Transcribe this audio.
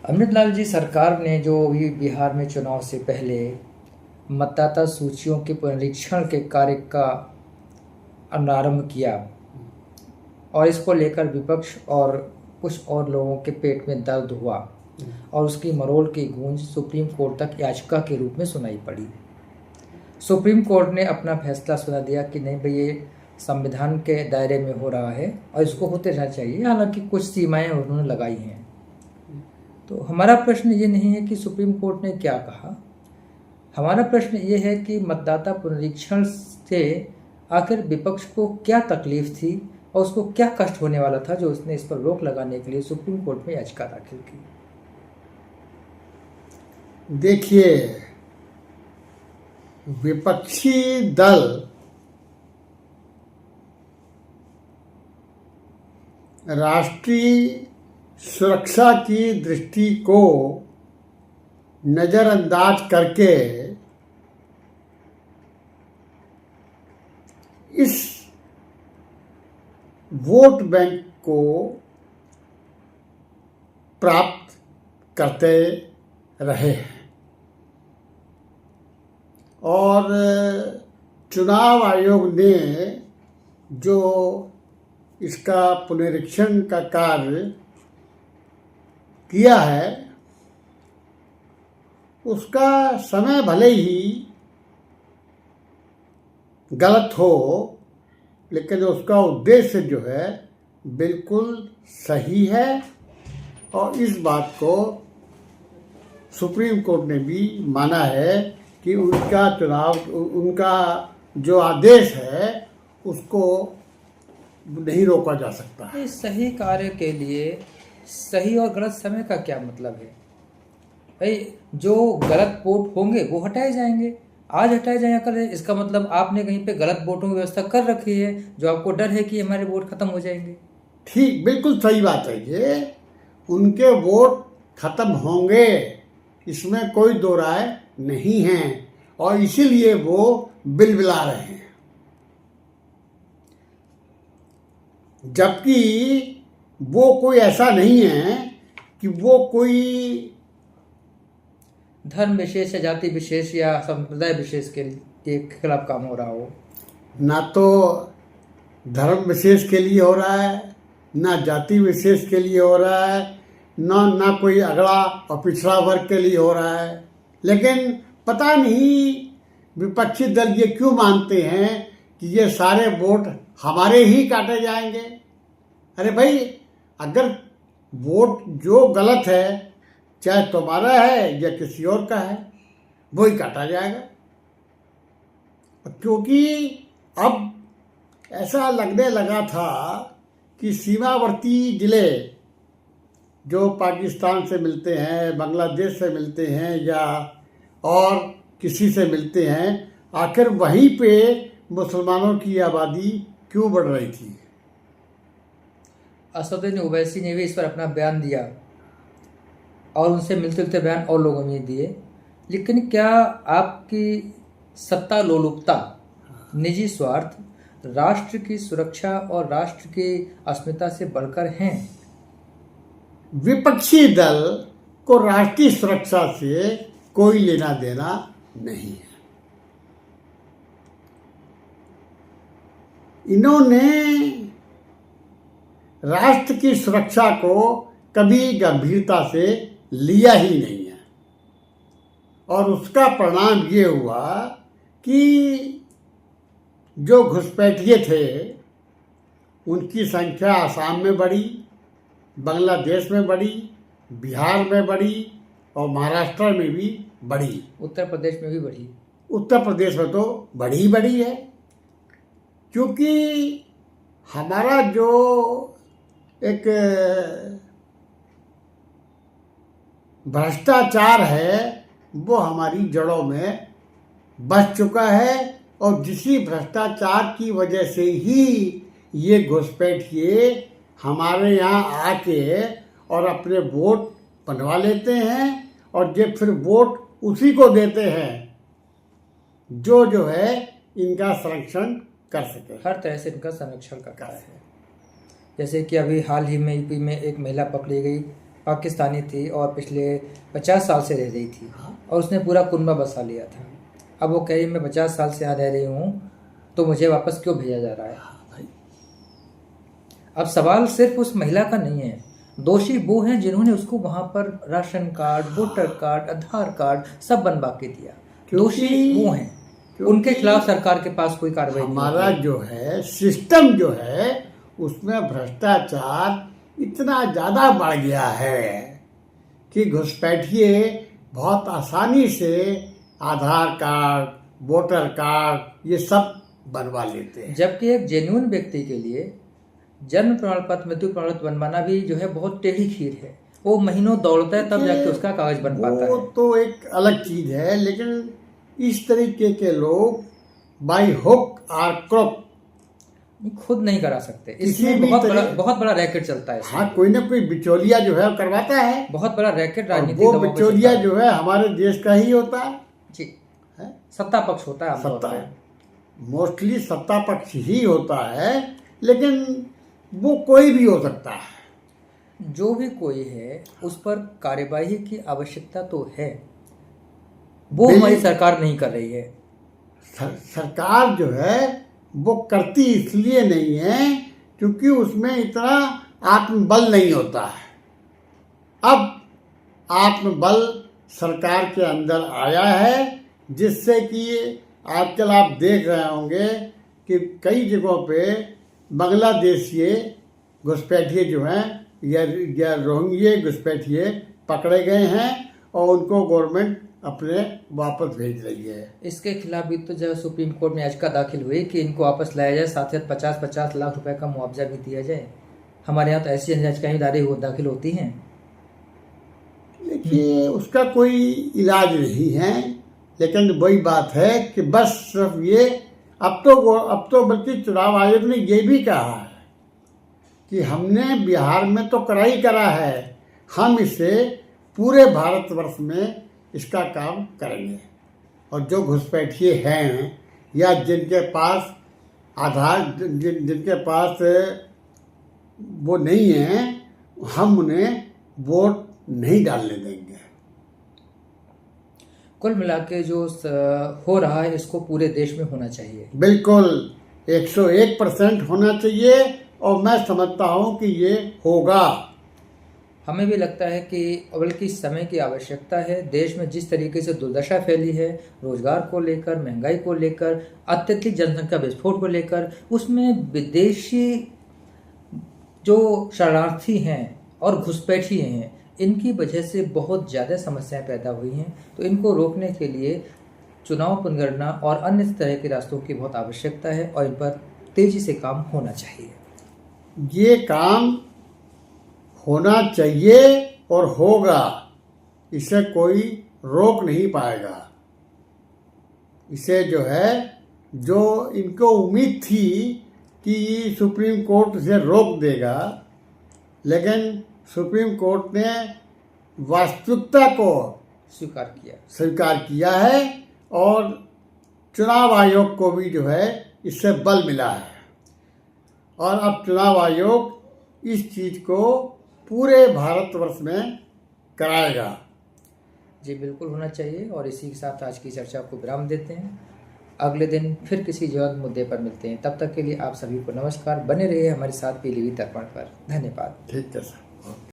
अमृतलाल जी, सरकार ने जो भी बिहार में चुनाव से पहले मतदाता सूचियों के पुनरीक्षण के कार्य का आरंभ किया और इसको लेकर विपक्ष और कुछ और लोगों के पेट में दर्द हुआ और उसकी मरोड़ की गूंज सुप्रीम कोर्ट तक याचिका के रूप में सुनाई पड़ी। सुप्रीम कोर्ट ने अपना फैसला सुना दिया कि नहीं भाई, ये संविधान के दायरे में हो रहा है और इसको होते रहना चाहिए, हालांकि कुछ सीमाएं उन्होंने लगाई हैं। तो हमारा प्रश्न ये नहीं है कि सुप्रीम कोर्ट ने क्या कहा, हमारा प्रश्न ये है कि मतदाता पुनरीक्षण से आखिर विपक्ष को क्या तकलीफ थी और उसको क्या कष्ट होने वाला था जो उसने इस पर रोक लगाने के लिए सुप्रीम कोर्ट में याचिका दाखिल की। देखिए, विपक्षी दल राष्ट्रीय सुरक्षा की दृष्टि को नजरअंदाज करके इस वोट बैंक को प्राप्त करते रहे हैं और चुनाव आयोग ने जो इसका पुनरीक्षण का कार्य किया है उसका समय भले ही गलत हो, लेकिन उसका उद्देश्य जो है बिल्कुल सही है और इस बात को सुप्रीम कोर्ट ने भी माना है कि उनका जो आदेश है उसको नहीं रोका जा सकता। इस सही कार्य के लिए सही और गलत समय का क्या मतलब है भाई? जो गलत वोट होंगे वो हटाए जाएंगे, आज हटाए जाया करें, इसका मतलब आपने कहीं पे गलत वोटों की व्यवस्था कर रखी है जो आपको डर है कि हमारे वोट खत्म हो जाएंगे। ठीक, बिल्कुल सही बात है। ये उनके वोट खत्म होंगे, इसमें कोई दो राय नहीं है और इसीलिए वो बिलबिला रहे हैं। जबकि वो कोई ऐसा नहीं है कि वो कोई धर्म विशेष या जाति विशेष या संप्रदाय विशेष के खिलाफ काम हो रहा हो। ना तो धर्म विशेष के लिए हो रहा है, ना जाति विशेष के लिए हो रहा है, ना कोई अगड़ा और पिछड़ा वर्ग के लिए हो रहा है। लेकिन पता नहीं विपक्षी दल ये क्यों मानते हैं कि ये सारे वोट हमारे ही काटे जाएंगे। अरे भाई, अगर वोट जो गलत है, चाहे तुम्हारा है या किसी और का है, वो ही काटा जाएगा। क्योंकि अब ऐसा लगने लगा था कि सीमावर्ती जिले जो पाकिस्तान से मिलते हैं, बांग्लादेश से मिलते हैं या और किसी से मिलते हैं, आखिर वहीं पे मुसलमानों की आबादी क्यों बढ़ रही थी। असदुद्दीन ओवैसी ने भी इस पर अपना बयान दिया और उनसे मिलते जुलते बयान और लोगों ने दिए। लेकिन क्या आपकी सत्ता लोलुपता, निजी स्वार्थ राष्ट्र की सुरक्षा और राष्ट्र की अस्मिता से बढ़कर हैं? विपक्षी दल को राष्ट्रीय सुरक्षा से कोई लेना देना नहीं है। इन्होंने राष्ट्र की सुरक्षा को कभी गंभीरता से लिया ही नहीं है और उसका परिणाम ये हुआ कि जो घुसपैठिए थे उनकी संख्या आसाम में बढ़ी, बांग्लादेश में बढ़ी, बिहार में बढ़ी और महाराष्ट्र में भी बढ़ी, उत्तर प्रदेश में भी बढ़ी। उत्तर प्रदेश में तो बढ़ी है, क्योंकि हमारा जो एक भ्रष्टाचार है वो हमारी जड़ों में बस चुका है और जिसी भ्रष्टाचार की वजह से ही ये घुसपैठिए हमारे यहाँ आके और अपने वोट बनवा लेते हैं और ये फिर वोट उसी को देते हैं जो है इनका संरक्षण कर सके, हर तरह से इनका संरक्षण करता है। जैसे कि अभी हाल ही में यूपी में एक महिला पकड़ी गई पाकिस्तानी थी और पिछले 50 साल से रह रही थी और उसने पूरा कुनबा बसा लिया था। अब वो कह रही मैं 50 साल से यहाँ रह रही हूँ तो मुझे वापस क्यों भेजा जा रहा है। अब सवाल सिर्फ उस महिला का नहीं है, दोषी वो हैं जिन्होंने उसको वहां पर राशन कार्ड, वोटर कार्ड, आधार कार्ड सब बनवा के दिया। दोषी वो हैं, उनके खिलाफ सरकार के पास कोई कार्रवाई नहीं। हमारा जो है सिस्टम जो है उसमें भ्रष्टाचार इतना ज्यादा बढ़ गया है कि घुसपैठिए बहुत आसानी से आधार कार्ड, वोटर कार्ड ये सब बनवा लेते हैं। जबकि एक जेन्युइन व्यक्ति के लिए जन्म प्रमाण पत्र, मृत्यु प्रमाण पत्र बनवाना भी जो है बहुत टेढ़ी खीर है। वो महीनों दौड़ता है तब जाके उसका कागज बन पाता है। वो तो एक अलग चीज है, लेकिन इस तरीके के लोग बाई हुक और क्रॉक खुद नहीं करा सकते। इसमें बहुत बड़ा रैकेट चलता है। हाँ, कोई ना कोई बिचौलिया जो है करवाता है। बहुत बड़ा रैकेट राजनीति वो बिचौलिया जो है हमारे देश का ही होता है जी, सत्ता पक्ष होता है। सत्ता मोस्टली सत्ता पक्ष ही होता है, लेकिन वो कोई भी हो सकता है। जो भी कोई है उस पर कार्यवाही की आवश्यकता तो है, वो हमारी सरकार नहीं कर रही है। सरकार जो है वो करती इसलिए नहीं है क्योंकि उसमें इतना आत्मबल नहीं होता है। अब आत्मबल सरकार के अंदर आया है, जिससे कि आजकल आप देख रहे होंगे कि कई जगहों पे बांग्लादेशी घुसपैठिए जो हैं या रोहिंग्या घुसपैठिए पकड़े गए हैं और उनको गवर्नमेंट अपने वापस भेज रही है। इसके खिलाफ भी तो जो सुप्रीम कोर्ट में याचिका दाखिल हुई कि इनको वापस लाया जाए, साथ ही 50-50 लाख रुपए का मुआवजा भी दिया जाए। हमारे यहाँ तो ऐसी याचिकाएं दाखिल होती हैं। देखिए उसका कोई इलाज नहीं है, लेकिन वही बात है कि बस सिर्फ ये अब तो बल्कि चुनाव आयोग ने ये भी कहा है कि हमने बिहार में तो करा है, हम इसे पूरे भारतवर्ष में इसका काम करेंगे। और जो घुसपैठिए हैं या जिनके पास आधार जिनके पास वो नहीं है, हम उन्हें वोट नहीं डालने देंगे। कुल मिला के जो हो रहा है इसको पूरे देश में होना चाहिए। बिल्कुल 101% होना चाहिए और मैं समझता हूं कि ये होगा। हमें भी लगता है कि बल्कि समय की आवश्यकता है। देश में जिस तरीके से दुर्दशा फैली है रोजगार को लेकर, महंगाई को लेकर, अत्यधिक जनसंख्या विस्फोट को लेकर, उसमें विदेशी जो शरणार्थी हैं और घुसपैठिए हैं इनकी वजह से बहुत ज़्यादा समस्याएं पैदा हुई हैं। तो इनको रोकने के लिए चुनाव पुनर्गणना और अन्य तरह के रास्तों की बहुत आवश्यकता है और इन पर तेजी से काम होना चाहिए। ये काम होना चाहिए और होगा, इसे कोई रोक नहीं पाएगा। इसे जो है जो इनको उम्मीद थी कि सुप्रीम कोर्ट इसे रोक देगा, लेकिन सुप्रीम कोर्ट ने वास्तविकता को स्वीकार किया है और चुनाव आयोग को भी जो है इससे बल मिला है। और अब चुनाव आयोग इस चीज को पूरे भारतवर्ष में कराएगा। जी बिल्कुल होना चाहिए। और इसी के साथ आज की चर्चा को विराम देते हैं। अगले दिन फिर किसी जरूरत मुद्दे पर मिलते हैं। तब तक के लिए आप सभी को नमस्कार। बने रहिए हमारे साथ पीलीभीत दर्पण पर। धन्यवाद। ठीक है सर।